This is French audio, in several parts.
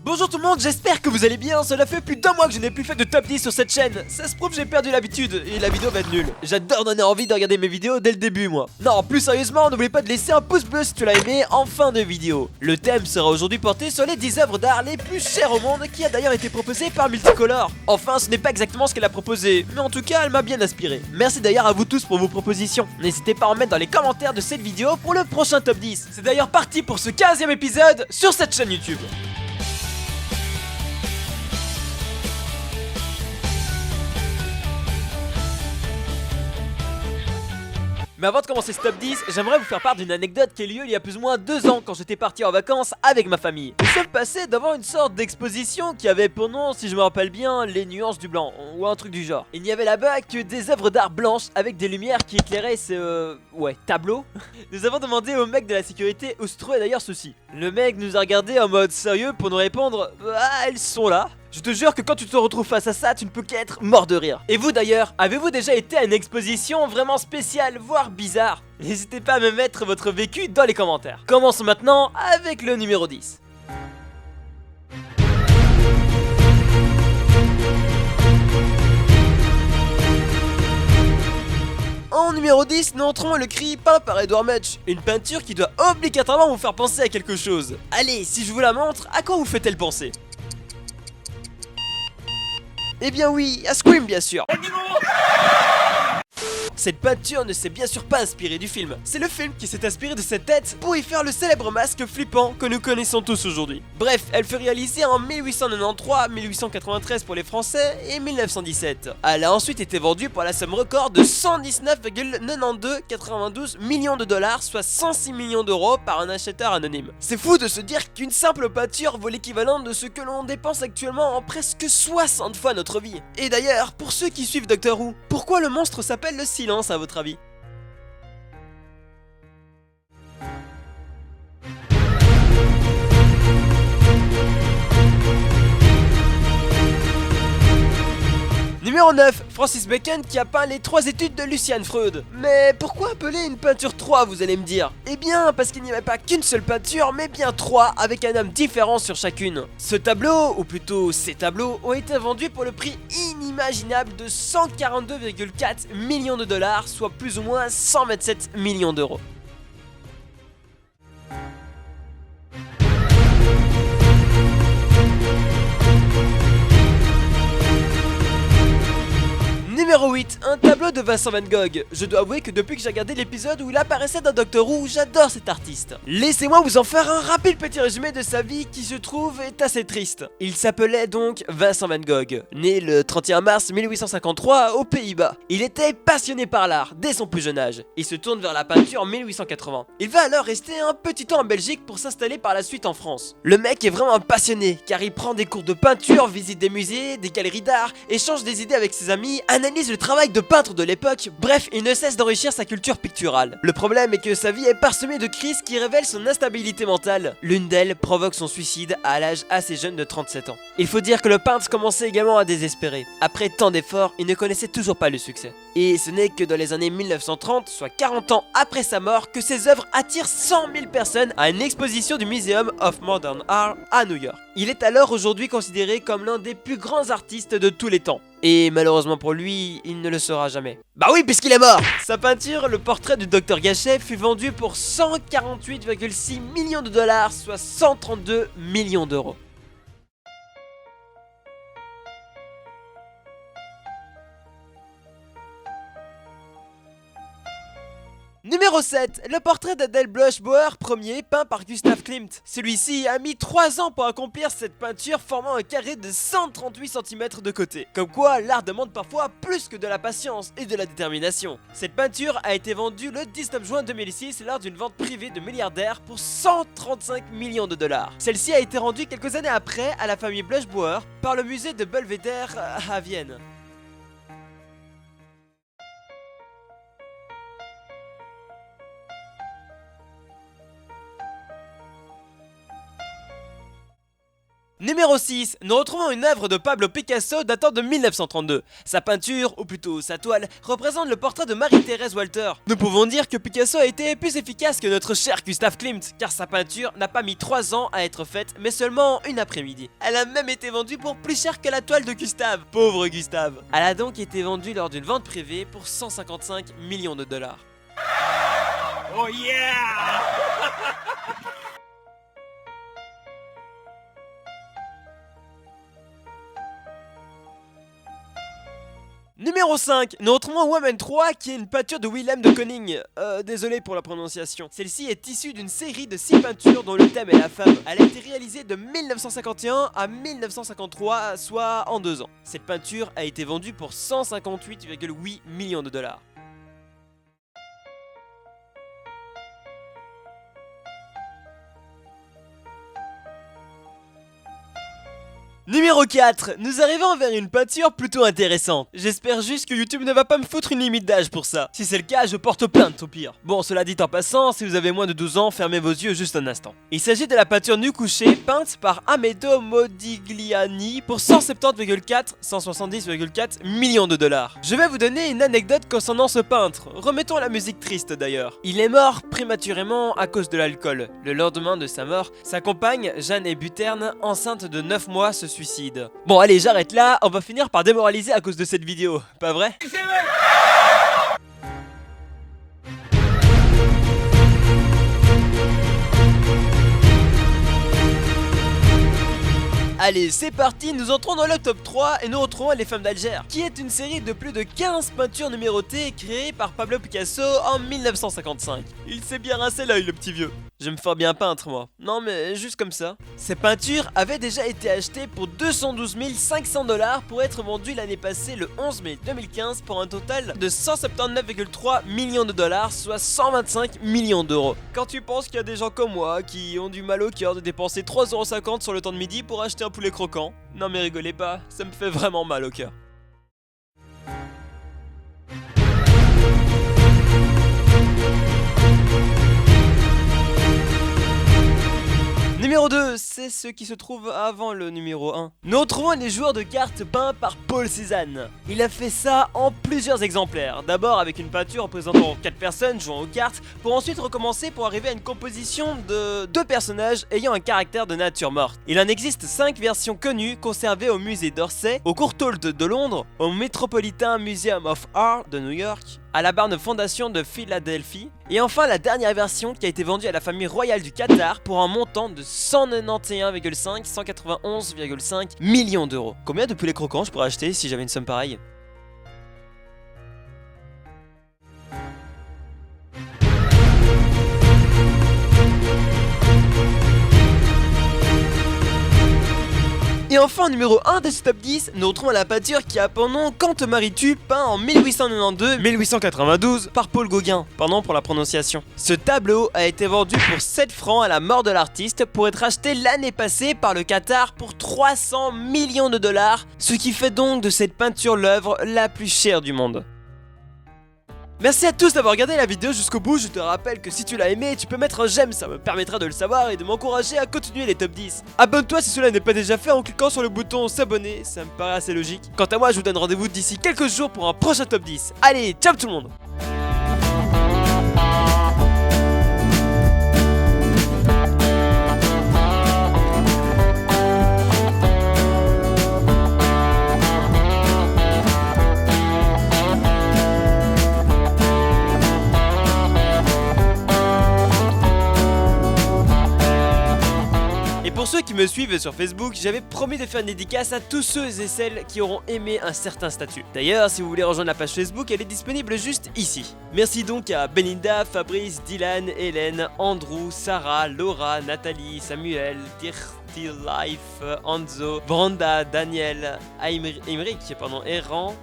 Bonjour tout le monde, j'espère que vous allez bien. Cela fait plus d'1 mois que je n'ai plus fait de top 10 sur cette chaîne. Ça se prouve, j'ai perdu l'habitude et la vidéo va être nulle. J'adore donner envie de regarder mes vidéos dès le début moi. Non, plus sérieusement, n'oubliez pas de laisser un pouce bleu si tu l'as aimé en fin de vidéo. Le thème sera aujourd'hui porté sur les 10 œuvres d'art les plus chères au monde, qui a d'ailleurs été proposé par Multicolor. Enfin, ce n'est pas exactement ce qu'elle a proposé, mais en tout cas elle m'a bien inspiré. Merci d'ailleurs à vous tous pour vos propositions. N'hésitez pas à en mettre dans les commentaires de cette vidéo pour le prochain top 10. C'est d'ailleurs parti pour ce 15e épisode sur cette chaîne YouTube. Mais avant de commencer ce top 10, j'aimerais vous faire part d'une anecdote qui a eu lieu il y a plus ou moins 2 ans quand j'étais parti en vacances avec ma famille. Nous sommes passés devant une sorte d'exposition qui avait pour nom, si je me rappelle bien, les nuances du blanc, ou un truc du genre. Il n'y avait là-bas que des œuvres d'art blanches avec des lumières qui éclairaient ce... tableau. Nous avons demandé au mec de la sécurité où se trouvait d'ailleurs ceci. Le mec nous a regardé en mode sérieux pour nous répondre « Ah, elles sont là ». Je te jure que quand tu te retrouves face à ça, tu ne peux qu'être mort de rire. Et vous d'ailleurs, avez-vous déjà été à une exposition vraiment spéciale, voire bizarre? N'hésitez pas à me mettre votre vécu dans les commentaires. Commençons maintenant avec le numéro 10. En numéro 10, nous entrons le cri peint par Edward Munch. Une peinture qui doit obligatoirement vous faire penser à quelque chose. Allez, si je vous la montre, à quoi vous fait-elle penser? Eh bien oui, à Scream bien sûr. Cette peinture ne s'est bien sûr pas inspirée du film. C'est le film qui s'est inspiré de cette tête pour y faire le célèbre masque flippant que nous connaissons tous aujourd'hui. Bref, elle fut réalisée en 1893, 1893 pour les Français et 1917. Elle a ensuite été vendue pour la somme record de 119,92 millions de dollars, soit 106 millions d'euros par un acheteur anonyme. C'est fou de se dire qu'une simple peinture vaut l'équivalent de ce que l'on dépense actuellement en presque 60 fois notre vie. Et d'ailleurs, pour ceux qui suivent Doctor Who, pourquoi le monstre s'appelle le silence à votre avis? Numéro 9, Francis Bacon qui a peint les 3 études de Lucian Freud. Mais pourquoi appeler une peinture 3, vous allez me dire? Eh bien parce qu'il n'y avait pas qu'une seule peinture mais bien 3 avec un homme différent sur chacune. Ce tableau, ou plutôt ces tableaux, ont été vendus pour le prix inimaginable de 142,4 millions de dollars, soit plus ou moins 127 millions d'euros. Numéro 8, un tableau de Vincent Van Gogh. Je dois avouer que depuis que j'ai regardé l'épisode où il apparaissait dans Doctor Who, j'adore cet artiste. Laissez-moi vous en faire un rapide petit résumé de sa vie qui je trouve est assez triste. Il s'appelait donc Vincent Van Gogh, né le 31 mars 1853 aux Pays-Bas. Il était passionné par l'art dès son plus jeune âge. Il se tourne vers la peinture en 1880. Il va alors rester un petit temps en Belgique pour s'installer par la suite en France. Le mec est vraiment un passionné car il prend des cours de peinture, visite des musées, des galeries d'art, échange des idées avec ses amis, analyse le travail de peintre de l'époque, bref, il ne cesse d'enrichir sa culture picturale. Le problème est que sa vie est parsemée de crises qui révèlent son instabilité mentale. L'une d'elles provoque son suicide à l'âge assez jeune de 37 ans. Il faut dire que le peintre commençait également à désespérer. Après tant d'efforts, il ne connaissait toujours pas le succès. Et ce n'est que dans les années 1930, soit 40 ans après sa mort, que ses œuvres attirent 100 000 personnes à une exposition du Museum of Modern Art à New York. Il est alors aujourd'hui considéré comme l'un des plus grands artistes de tous les temps. Et malheureusement pour lui, il ne le sera jamais. Bah oui, puisqu'il est mort! Sa peinture, le portrait du Dr Gachet, fut vendu pour 148,6 millions de dollars, soit 132 millions d'euros. Numéro 7, le portrait d'Adèle Bloch-Bauer, premier, peint par Gustav Klimt. Celui-ci a mis 3 ans pour accomplir cette peinture formant un carré de 138 cm de côté. Comme quoi, l'art demande parfois plus que de la patience et de la détermination. Cette peinture a été vendue le 19 juin 2006 lors d'une vente privée de milliardaires pour 135 millions de dollars. Celle-ci a été rendue quelques années après à la famille Bloch-Bauer par le musée de Belvedere à Vienne. Numéro 6, nous retrouvons une œuvre de Pablo Picasso datant de 1932. Sa peinture, ou plutôt sa toile, représente le portrait de Marie-Thérèse Walter. Nous pouvons dire que Picasso a été plus efficace que notre cher Gustav Klimt, car sa peinture n'a pas mis 3 ans à être faite, mais seulement une après-midi. Elle a même été vendue pour plus cher que la toile de Gustave. Pauvre Gustave. Elle a donc été vendue lors d'une vente privée pour 155 millions de dollars. Oh yeah! Numéro 5, nous retrouvons Woman 3 qui est une peinture de Willem de Koning. Désolé pour la prononciation. Celle-ci est issue d'une série de 6 peintures dont le thème est la femme. Elle a été réalisée de 1951 à 1953, soit en 2 ans. Cette peinture a été vendue pour 158,8 millions de dollars. Numéro 4, nous arrivons vers une peinture plutôt intéressante. J'espère juste que YouTube ne va pas me foutre une limite d'âge pour ça. Si c'est le cas, je porte plainte au pire. Bon, cela dit en passant, si vous avez moins de 12 ans, fermez vos yeux juste un instant. Il s'agit de la peinture nu couché peinte par Amedeo Modigliani pour 170,4 millions de dollars. Je vais vous donner une anecdote concernant ce peintre. Remettons la musique triste d'ailleurs. Il est mort prématurément à cause de l'alcool. Le lendemain de sa mort, sa compagne, Jeanne Buterne, enceinte de 9 mois, se suicide. Bon allez, j'arrête là, on va finir par démoraliser à cause de cette vidéo, pas vrai? Allez, c'est parti, nous entrons dans le top 3 et nous retrouvons Les Femmes d'Alger, qui est une série de plus de 15 peintures numérotées créées par Pablo Picasso en 1955. Il s'est bien rincé l'œil, le petit vieux. Je me fais bien peindre, moi. Non, mais juste comme ça. Ces peintures avaient déjà été achetées pour 212 500 dollars pour être vendues l'année passée, le 11 mai 2015, pour un total de 179,3 millions de dollars, soit 125 millions d'euros. Quand tu penses qu'il y a des gens comme moi qui ont du mal au cœur de dépenser 3,50€ sur le temps de midi pour acheter un poulet croquant, non mais rigolez pas, ça me fait vraiment mal au cœur. Numéro 2, c'est ce qui se trouve avant le numéro 1. Nous retrouvons les joueurs de cartes peints par Paul Cézanne. Il a fait ça en plusieurs exemplaires. D'abord avec une peinture représentant 4 personnes jouant aux cartes, pour ensuite recommencer pour arriver à une composition de 2 personnages ayant un caractère de nature morte. Il en existe 5 versions connues conservées au musée d'Orsay, au Courtauld de Londres, au Metropolitan Museum of Art de New York, à la Barnes Fondation de Philadelphie, et enfin la dernière version qui a été vendue à la famille royale du Qatar pour un montant de 191,5 millions d'euros. Combien de poulets croquants je pourrais acheter si j'avais une somme pareille ? Et enfin, en numéro 1 de ce top 10, nous retrouvons la peinture qui a pour nom Quand te maries-tu, peint en 1892-1892 par Paul Gauguin. Pardon pour la prononciation. Ce tableau a été vendu pour 7 francs à la mort de l'artiste pour être acheté l'année passée par le Qatar pour 300 millions de dollars, ce qui fait donc de cette peinture l'œuvre la plus chère du monde. Merci à tous d'avoir regardé la vidéo jusqu'au bout. Je te rappelle que si tu l'as aimé, tu peux mettre un j'aime, ça me permettra de le savoir et de m'encourager à continuer les top 10. Abonne-toi si cela n'est pas déjà fait en cliquant sur le bouton s'abonner, ça me paraît assez logique. Quant à moi, je vous donne rendez-vous d'ici quelques jours pour un prochain top 10. Allez, ciao tout le monde! Pour ceux qui me suivent sur Facebook, j'avais promis de faire une dédicace à tous ceux et celles qui auront aimé un certain statut. D'ailleurs, si vous voulez rejoindre la page Facebook, elle est disponible juste ici. Merci donc à Belinda, Fabrice, Dylan, Hélène, Andrew, Sarah, Laura, Nathalie, Samuel, Dirty Life, Anzo, Branda, Daniel, Aymeric, Eran,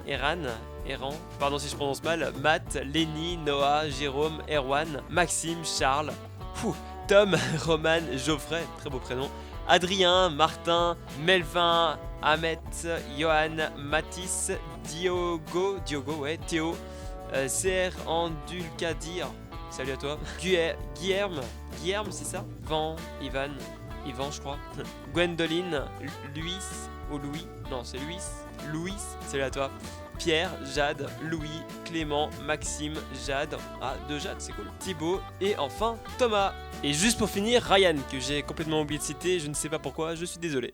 pardon si je prononce mal, Matt, Lenny, Noah, Jérôme, Erwan, Maxime, Charles, Tom, Roman, Geoffrey, très beau prénom, Adrien, Martin, Melvin, Ahmet, Johan, Mathis, Diogo, Théo, CR Andulkadir, salut à toi, Guilherme, c'est ça, Van, Ivan, Yvan, je crois. Gwendoline, Louis, ou Louis, non c'est Louis, c'est à toi. Pierre, Jade, Louis, Clément, Maxime, Jade, ah 2 Jade c'est cool, Thibaut et enfin Thomas. Et juste pour finir, Ryan, que j'ai complètement oublié de citer, je ne sais pas pourquoi, je suis désolé.